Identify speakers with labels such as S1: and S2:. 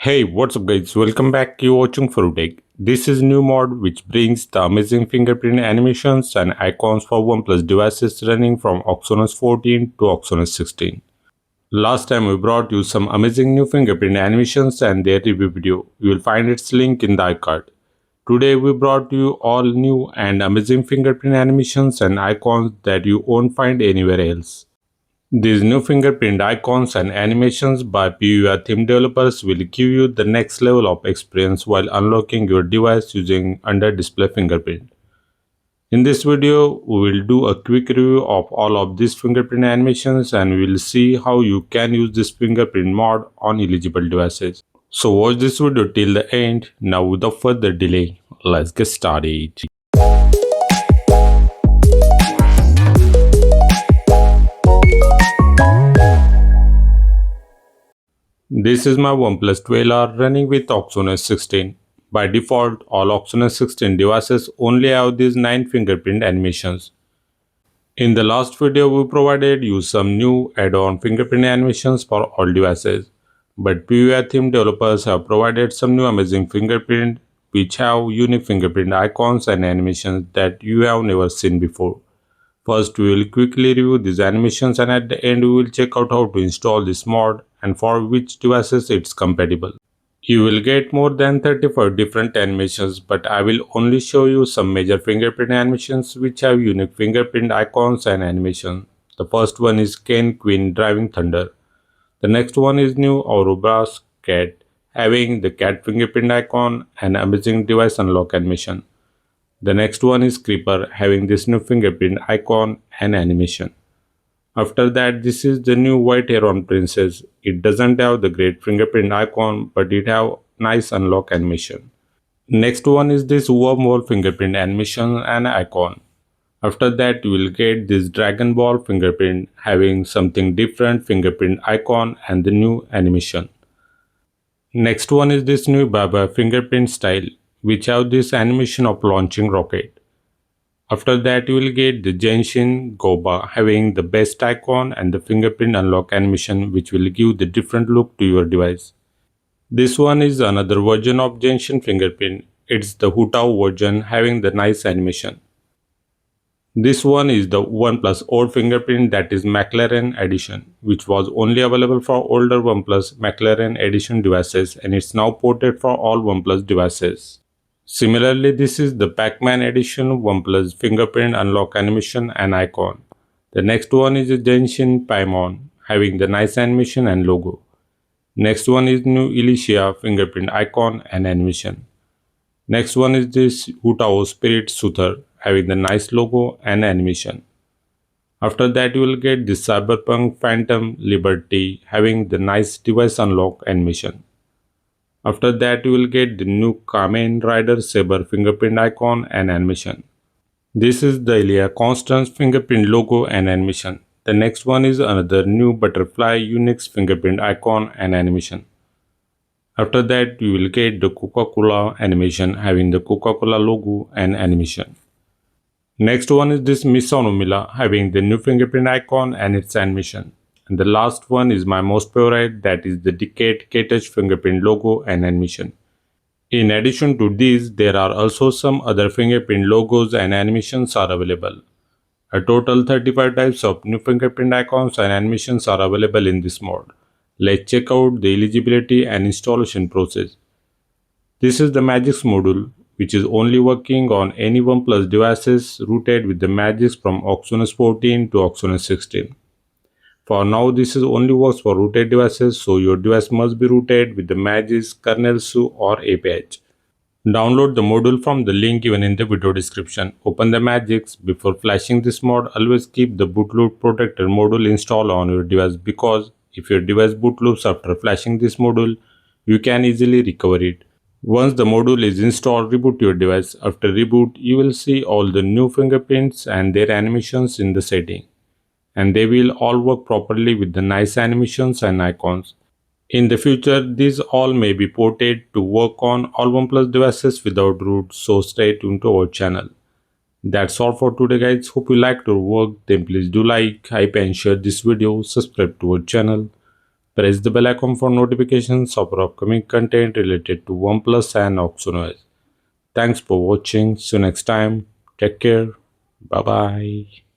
S1: Hey, what's up guys? Welcome back. You're watching Tech. This is new mod which brings the amazing fingerprint animations and icons for OnePlus devices running from OxygenOS 14 to OxygenOS 16. Last time we brought you some amazing new fingerprint animations and their review video. You will find its link in the iCard. Today we brought you all new and amazing fingerprint animations and icons that you won't find anywhere else. These new fingerprint icons and animations by PUI theme developers will give you the next level of experience while unlocking your device using under-display fingerprint. In this video, we will do a quick review of all of these fingerprint animations and we will see how you can use this fingerprint mod on eligible devices. So watch this video till the end. Now without further delay, let's get started. This is my OnePlus 12R running with OxygenOS 16. By default, all OxygenOS 16 devices only have these 9 fingerprint animations. In the last video, we provided you some new add-on fingerprint animations for all devices. But PUI theme developers have provided some new amazing fingerprint which have unique fingerprint icons and animations that you have never seen before. First, we will quickly review these animations and at the end we will check out how to install this mod and for which devices it's compatible. You will get more than 35 different animations, but I will only show you some major fingerprint animations which have unique fingerprint icons and animation. The first one is Ken Queen Driving Thunder. The next one is new Ouroboros Cat, having the cat fingerprint icon and amazing device unlock animation. The next one is Creeper, having this new fingerprint icon and animation. After that, this is the new White Heron Princess. It doesn't have the great fingerprint icon, but it have nice unlock animation. Next one is this wormhole fingerprint animation and icon. After that, you will get this Dragon Ball fingerprint having something different fingerprint icon and the new animation. Next one is this new Baba fingerprint style, which have this animation of launching rocket. After that, you will get the Genshin Goba having the best icon and the fingerprint unlock animation which will give the different look to your device. This one is another version of Genshin fingerprint. It's the Hutao version having the nice animation. This one is the OnePlus old fingerprint, that is McLaren edition, which was only available for older OnePlus McLaren edition devices and it's now ported for all OnePlus devices. Similarly, this is the Pac-Man edition OnePlus fingerprint unlock animation and icon. The next one is the Genshin Paimon, having the nice animation and logo. Next one is new Elysia fingerprint icon and animation. Next one is this Hutao Spirit Suther, having the nice logo and animation. After that, you will get this Cyberpunk Phantom Liberty, having the nice device unlock animation. After that, you will get the new Kamen Rider Saber fingerprint icon and animation. This is the Elia Constance fingerprint logo and animation. The next one is another new Butterfly Unix fingerprint icon and animation. After that, you will get the Coca-Cola animation having the Coca-Cola logo and animation. Next one is this Misonomila having the new fingerprint icon and its animation. And the last one is my most favorite, that is the Decade K-Touch fingerprint logo and animation. In addition to these, there are also some other fingerprint logos and animations are available. A total 35 types of new fingerprint icons and animations are available in this mod. Let's check out the eligibility and installation process. This is the Magix module, which is only working on any OnePlus devices rooted with the Magix from OxygenOS 14 to OxygenOS 16. For now, this is only works for rooted devices, so your device must be rooted with the Magix, kernel SU or APH. Download the module from the link given in the video description. Open the Magix. Before flashing this mod, always keep the bootloop protector module installed on your device because if your device bootloops after flashing this module, you can easily recover it. Once the module is installed, reboot your device. After reboot, you will see all the new fingerprints and their animations in the setting. And they will all work properly with the nice animations and icons. In the future, these all may be ported to work on all OnePlus devices without root, so stay tuned to our channel. That's all for today guys. Hope you liked our work. Then please do like, hype and share this video. Subscribe to our channel. Press the bell icon for notifications of our upcoming content related to OnePlus and OxygenOS. Thanks for watching. See you next time. Take care. Bye bye.